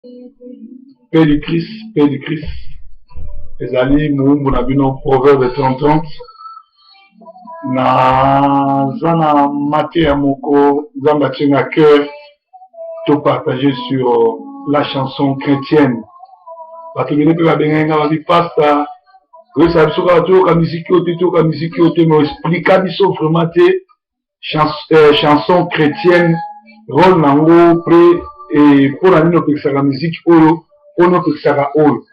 Paix du Christ, paix du Christ. Les alliés, nous avons proverbe 30-30. Zana matière moko, zamba tchenga cœur, tout partager sur la chanson chrétienne. Parce que nous avons dit pasta, que ça veut dire que la musique mais expliquer vraiment chanson chrétienne, rôle nango pré et pour la musique olo, pour notre olo.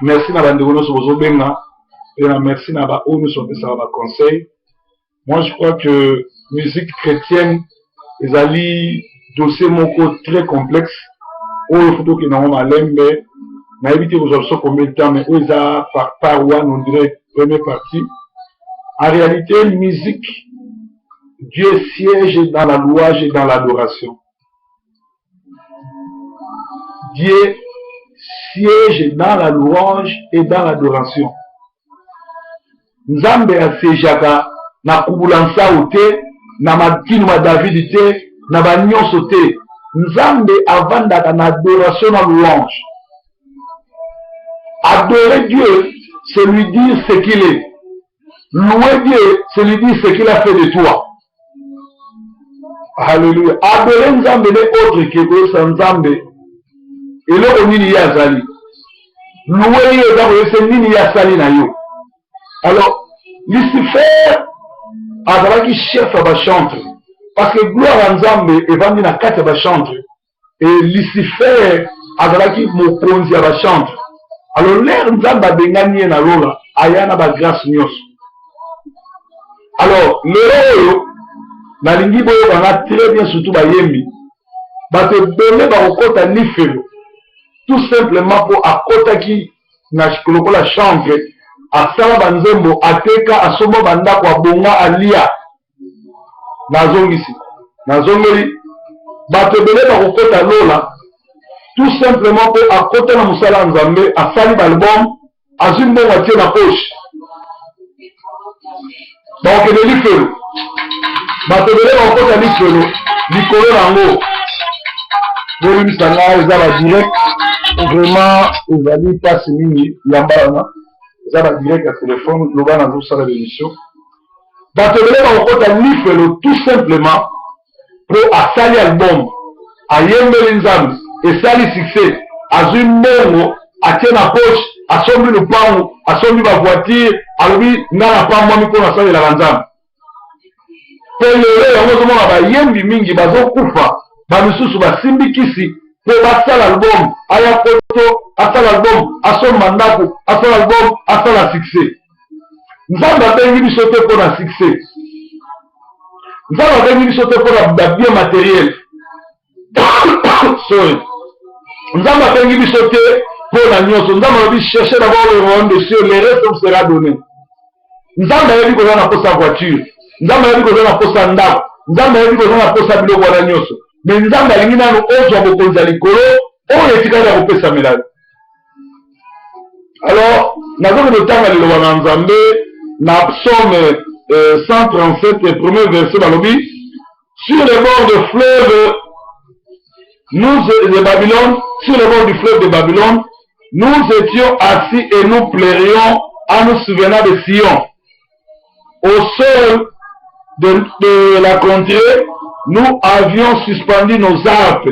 Merci na bande wono sozo benga et merci na ba onu so pesa ba conseil. Moi je crois que musique chrétienne les ali dossier moko très complexe. O photo qui na malembe na éviter aux options combien de temps mais oza par one on dirait première partie. En réalité musique Dieu siège dans la louange et dans l'adoration. Dieu siège dans la louange et dans l'adoration. Nzambe asejaka na kubulansa ote na makinu ma David te na banyonso te. Nzambe avandaka na adoration na louange. Adorer Dieu, c'est lui dire ce qu'il est. Louer Dieu, c'est lui dire ce qu'il a fait de toi. Alléluia. Adorer Nzambe n'est autre que ça Nzambe. Et là, on y a Zali. Louer c'est nini ya Sali na yo. Alors, Lucifer a qui chef à la chantre. Parce que gloire à Nzambe est vendu dans 4 à chantre. Et Lucifer a qui mokonzi à la chantre. Alors, l'air Nzambe a bengani na lola. Ayana ba grâce nyos. Alors, l'héros, na lingi boyo bana très bien surtout ba yembi. Ba te donner ba okota ni felo. Tout simplement pour akota qui na shikoloko la chantre asala banzembo ateka asomo banda kwa bonga alia nazongeli batebele bakokota lola tout simplement pour akota na musala nzambe asali balbum azwi mbongo atie na poche bakokende lifelo batebele bakokota lifelo likolo nango boyimisanga eza ba direct vraiment ezali place mingi yambalana eza ba direct ya téléphone loba nazosala l'émission batebele bakokota lifelo tout simplement po asali album ayembeli nzambe esali succès azwi mbongo atie na poche asombi lupango asombi bavoiture alobi nga na pambwami mpo nasalelaka nzambe mpe lelo yango ozomona bayembi mingi bazokufa bamisusu basimbikisi mpo basala album aya poto asala album asomba ndako asala album asala succès. Nzambe abengi biso te mpo na succès, nzambe abengi biso te mpo na bien matériel sorry, nzambe abengi biso te mpo na nyonso. Nzambe alobi chercher d'abord le royaume de Dieu, le reste vous sera donné. Nzambe ayebi kozala na posa voiture, nzambe ayebi kozala na posa ndako, nzambe ayebi kozala na posa biloko wana nyonso, mais nzambe alingi nano ozwa bokonzi ya likolo oyo etikali ya kopesamela. Alors nazoki kotanga liloba na nzambe na psaume 137 premier verset balobi sur les bords de fleuve de Babylone, sur les bords du fleuve de Babylone, nous étions assis et nous pleurions en nous souvenant de Sion. Au sol de la contrée, nous avions suspendu nos harpes.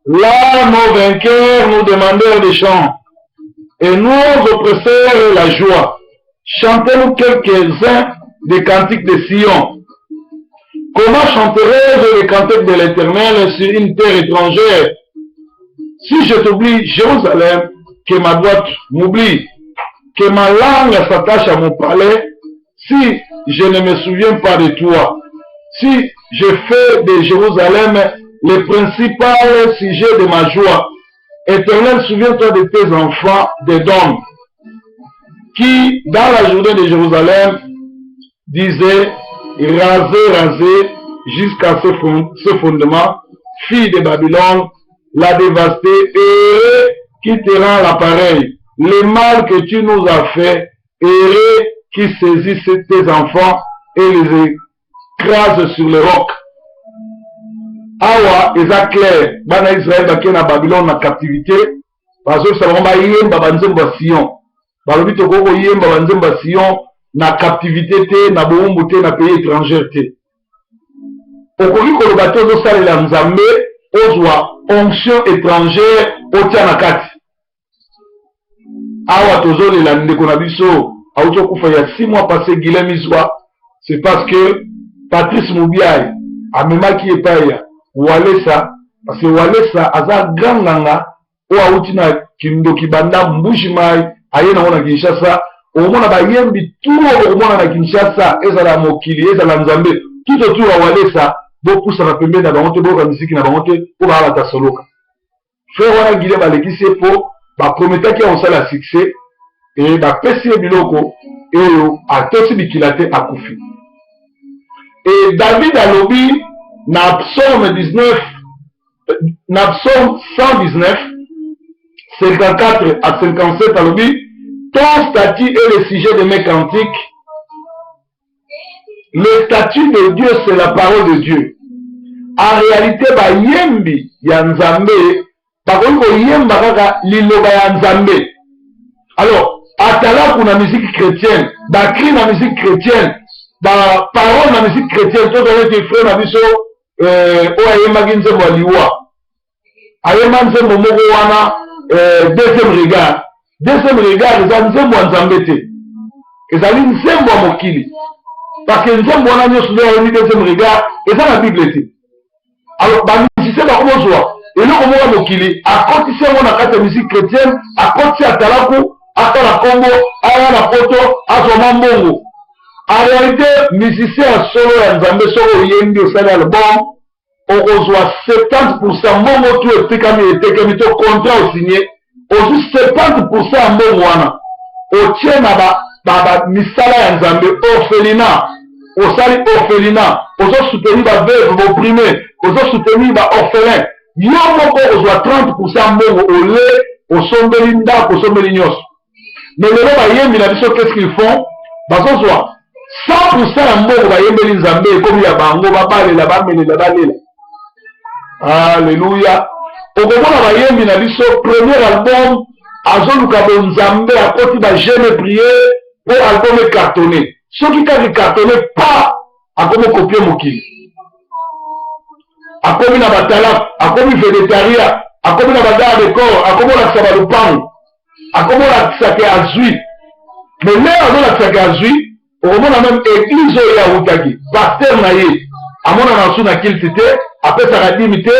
Là, nos vainqueurs nous demandèrent des chants, et nous oppressèrent la joie. Chantez-nous quelques-uns des cantiques de Sion. Comment chanterai-je les cantiques de l'Éternel sur une terre étrangère? Si je t'oublie, Jérusalem, que ma boîte m'oublie, que ma langue s'attache à mon palais, si je ne me souviens pas de toi, si je fais de Jérusalem le principal sujet de ma joie, Éternel, souviens-toi de tes enfants d'Édom, qui, dans la journée de Jérusalem, disaient, rasez, rasez, jusqu'à ce fondement, fille de Babylone, la dévastée, et qui te rend l'appareil. Le mal que tu nous as fait, et qui saisissent tes enfants et les écrase sur le roc. awa eza clair bana Israël bake na Babylone na captivité bazosala bango bayemba banzembo ya Sion balobi tokoki koyemba banzembo ya Sion na captivité te na bowumbu te na pays étranger te okoki koloba te ozosalela Nzambe ozwa onction étrangère otia na kati awa tozolela ndeko na biso auti okufa ya 6 mois passé Guilhem Iswa c'est parce que Patrice Moubiaye amemaki epai ya Walesa parce que Walesa aza grand nganga oyo auti na kindoki banda mbushi mai aye nango na Kinshasa omona bayembi tout okomona na Kinshasa ezala mokili ezala Nzambe tout autour ya Walesa bopusana pembeni na bango te boyoka misiki na bango te mpo balata soloka frère wana Guilhem balekisi ye mpo baprometaki ya kosala succès e bapesi ye biloko oyo atosi bikila te akufi et David alobi na psaume 19 na psaume 119 54 à 57 alobi ton statut est le sujet de mes cantiques. Le statut de Dieu c'est la parole de Dieu. En réalité bayembi ya Nzambe bakoki koyemba kaka liloba ya Nzambe. Alors atala kuna musique chrétienne bakri na musique chrétienne ba parole na musique chrétienne to donner tes frères na biso oyo ayembaki nzembo ya liwa ayemba nzembo moko wana deuxième regard eza nzembo ya Nzambe te ezali nzembo ya mokili parce que nzembo wana nyonso nde ayembi deuxième regard eza na Bible te. Alors bamusicien bakomozwa eloko moko ya mokili akotisi yango na kati ya musique chrétienne akotisi atalaku atala Congo aya na poto azoma mbongo. En réalité musicien ya solo ya Nzambe soko oyembi osali album okozwa 70% mbongo tu etekami to contrat osigné ozwi 70% ya mbongo wana otie na misala ya Nzambe orphelinat osali orphelinat ozosoutenir baveuve boprimé ozosoutenir baorphelin yo moko ozwa 30% mbongo ole osombeli ndako osombeli nyonso. Mais lelo bayembi na biso qu'est-ce qu'ils font bazozwa 100% ya mbongo bayembeli Nzambe ekomi ya bango babalela bamelela balela. Alléluia. Okomona bayembi na biso premier album azoluka bonzambe akoti bajene prier po album ekartonné soki kaka ekartonné pa akomi kopie mokili akomi na batala akomi végétarien akomi na bagara de corps akomi olakisa balupango akomi olakisaka azwi mais lelo azolakisaka azwi okomona même église oyo awutaki paster na ye amona na su na kilti te apesaka dimi te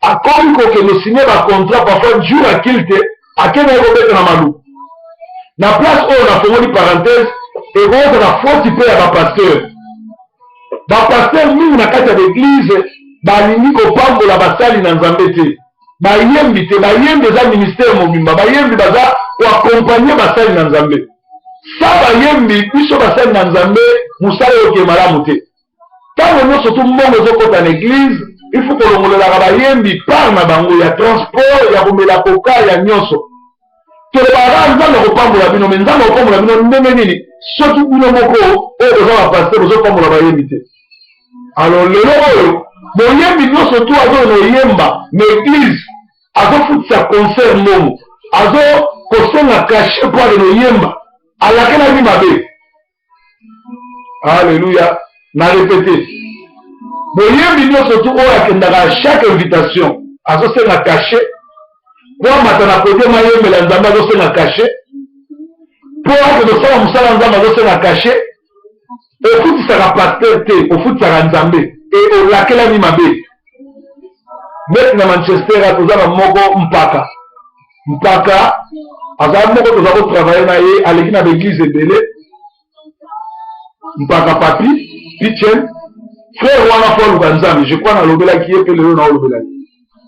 akomi kokende osigne bacontrat parfois jour akili te akende ekobeta na maluku na place oyo nafongoli parenthèse ekozaka foti mpe ya bapaster mingi na kati ya l'église balingi kopambola basali na Nzambe te bayembi te bayembi eza ministère mobimba bayembi baza koakompagne basali na Nzambe sa bayembi biso basali na Nzambe mosala oke malamu te ntango nyonso tu mbongo ezokota na église il faut kolongolelaka bayembi par na bango ya transport ya komela koka ya nyonso tolobaka Nzambe akopambola bino me Nzambe akopambola bino ndenge nini soki bino moko oyo boza bapaster bozopambola bayembi te. Alors lelo oyo boyembi nyonso tu azo oyemba na église azofutisa concert mbongo azo kosenga cachet po ake noyemba alakelaki mabe. Alléluia. Na répété boyembi nyonso tu oyo akendaka à chaque invitation azosenga cachet po amata na kote mayembela Nzambe azosenga cachet po ake kosala mosala Nzambe azosenga cachet ofutisaka paster te ofutisaka Nzambe e olakelami mabe. Meti na Manchester atoza na moko mpaka azali moko toza kotravaille na ye aleki na baeglise ebele mpaka papi pichen frère wana fo aluka Nzambe je crois nalobelaki ye mpe lelo naolobelaki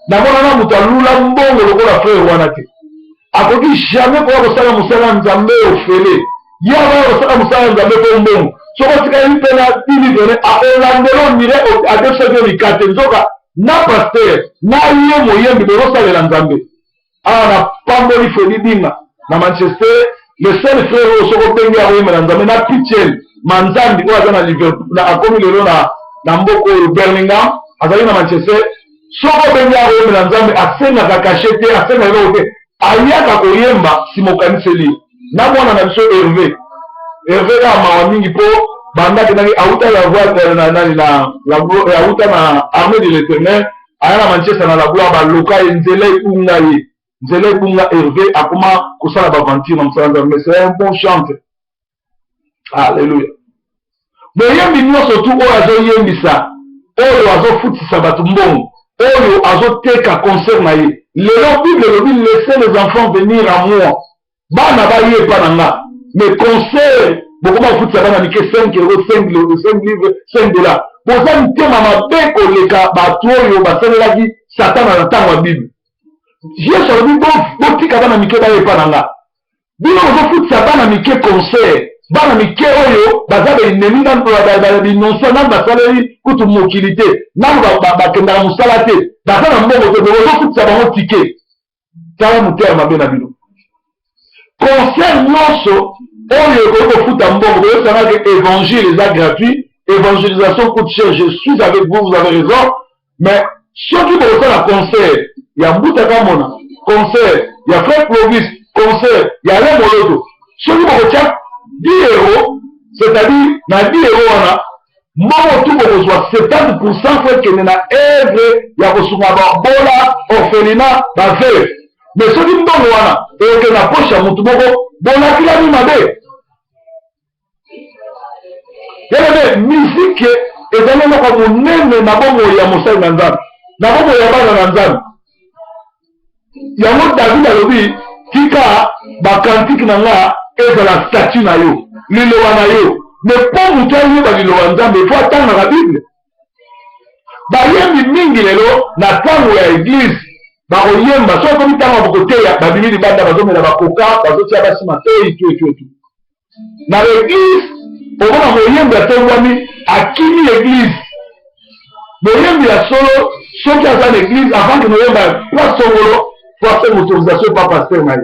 namona na moto alula mbongo lokola frère wana te akoki jamais koya kosala mosala Nzambe ofele ye abaya kosala mosala Nzambe mpo mbongo soko tikali mpe na dili done akolandela ondire adesaki likate nzoka na paster na ye moyembi bozosalela Nzambe awa na pamboli feli binga na Manchester le seul frère oyo soko bengi akoyembela Nzambe na pichel manzambi oyo aza na Liverpool akomi lelo na mboka oyo Birmingham azali na Manchester soko benga oyembela nzambe asengaka kashe te asengaka eloko te ayaka koyemba simokaniseli na mwana na biso Hervé ka mawa mingi mpo bandaki naki auta la voix auta na armée de l'éternel aya na Manchester na la gloire baloka ye nzela ebunga Hervé akoma kosala baventure na mosala nzambe c'est un bon chante. Alléluia. boyembi nyonso tu oyo azoyembisa oyo azofutisa bato mbongo oyo azoteka concert na ye lelo bible elobi laissez les enfants venir à moi bana baye pa na nga mais concert bokoma kofutisa bana mike 5 euros 5 livres 5 dollars boza mitema mabe koleka bato oyo basalelaki satana na ntango ya bible yesu alobi botika bana mike baye pa na nga bino bozofutisa bana mike concert bana mike oyo baza baennemi binonsa nanu basaleli kutu mokili te nanu bakendaka mosala te baza na mbongo te bozofutisa bango tike tala motema mabe na bino concert nyonso oyo ekoki kofuta mbongo boyosangaki évangile eza gratuit évangélisation coûte cher je suis avec vous avez raison mais soki bokosala concert ya mbutaka mona concert ya frère Clovis concert ya le moloto soki bokotia 10 euros, c'est-à-dire, na 10 euros, wana, mbongo tu bokozwa 70% fwe kende na œuvre ya kosunga bola orphelinat baveuve. Mais soki mbongo wana eke na poche ya mutu moko bolakilami mabe. Yelebe musique ezali moko monene na bongo ya mosali na Nzambe, na bongo ya bana na Nzambe. Yango David alobi tika bakantiki na nga ezala statut na yo liloba na yo mais po moto ayeba liloba Nzambe fo atangaka bible bayembi mingi lelo na ntango ya eglise bakoyemba soki komi ntango bakoteya babimi libanda bazomela bakoka bazotia basima etu na eglise okona moyembi atongwami akimi eglise moyembi ya solo soki aza na eglise avant ke moyemba place songolo fo asenga autorisation pa paster na ye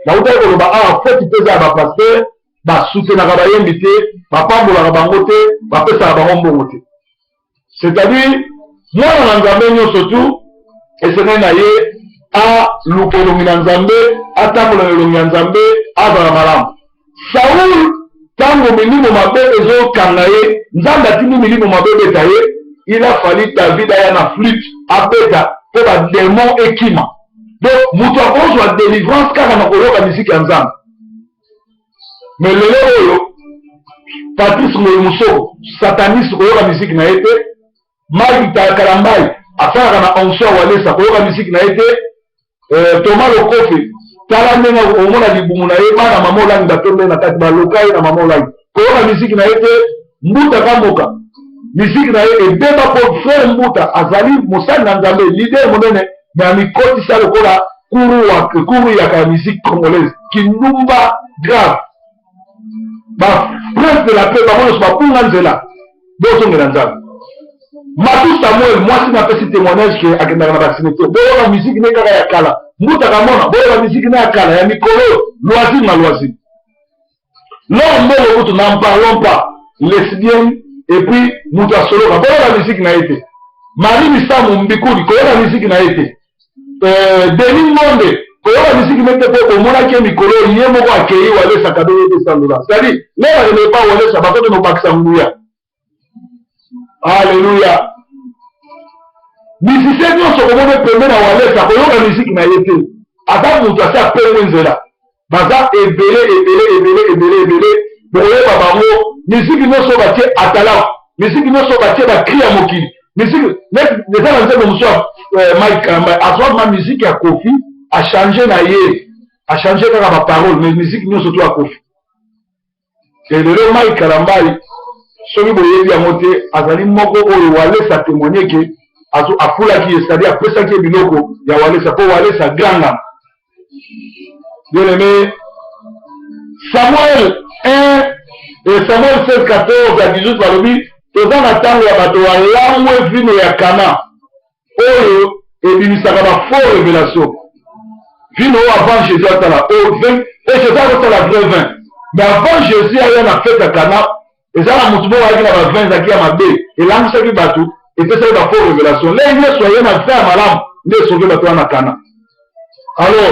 nautaki koloba awa feti mpe eza ya bapaster basutenaka bayembi te bapambolaka bango te bapesaka bango mbongo te c'est-à-dire mwana na Nzambe nyonso tu esengeli na ye aluka elongi na Nzambe atambola na elongi ya Nzambe azala malamu. Saul ntango milimo mabe ezokanga ye Nzambe atindi milimo mabe ebeta ye il a fallu David aya na flûte abeta mpo bademon ekima. Donc moto akozwa délivrance kaka na koyoka misiki ya Nzambe. Mais lelo oyo Patrice Momusoko sataniste koyoka misiki na ye te, Mike Kalambai asalaka na onction ya walesa koyoka misiki na ye te, Thomas Lokofe tala ndenge omona libumu na ye bana mama olangi batombe na kati baloka ye na mama olangi koyoka misiki na ye te. Mbuta Kamoka misiki na ye ebeba po frère Mbuta azali mosali na Nzambe leader monene mais amikotisa lokola kuru ya musique congolaise kinumba grave prince de la paix bamono bapunga nzela bozongela Nzambe. Matu Samuel mwasi napesi témoignage ke akendaka na basimete boyoka musique ne kaka ya kala Mbuta Kamona boyoka musique ne ya kala ya mikolo loisir na loisir non mbongo kutu n'en parlons pas lesbienne et puis mutu asoloka boyoka musique na ye te. Marie Misamu Mbikuli koyoka musique na ye te. Denis Monde koyoka misiki mete po omonaki mikolo ye moko akei walesa kado ye $200. C'est-à-dire lelo ne pas walesa bakote no bakisa nguya. Alléluia. Misisi nyonso komone pembe na walesa koyoka misiki na ye te. Ata mutu asa pembe nzela baza ebele boyeba bango misiki nyonso batie atala misiki nyonso batie bakri ya mokili musique déjà dans le monsieur Mike Kamba a soit ma musique à Kofi a changé na ye a changé par ma parole mais musique nous surtout à Kofi et le Mike Kamba celui boye ya monter azali moko oyo wale sa témoigner que azo afula qui c'est-à-dire après ça qui biloko ya wale sa po wale sa granga bien aimé Samuel 1 et Samuel 16 14 à 18 balobi toza na ntango ya bato balangwe vino ya Kana oyo ebimisaka ba faux révélation vino oyo avant Jésus atala oyo et Jésus akosala vrai vin mais avant Jésus aya na fête ya Kana eza na motu moko ayaki na ba vin ezalaki ya mabe elangisaki bato était ça la fausse révélation. Là, il y a soyez dans ça, madame, ne sauvez pas toi, Nakana. Alors,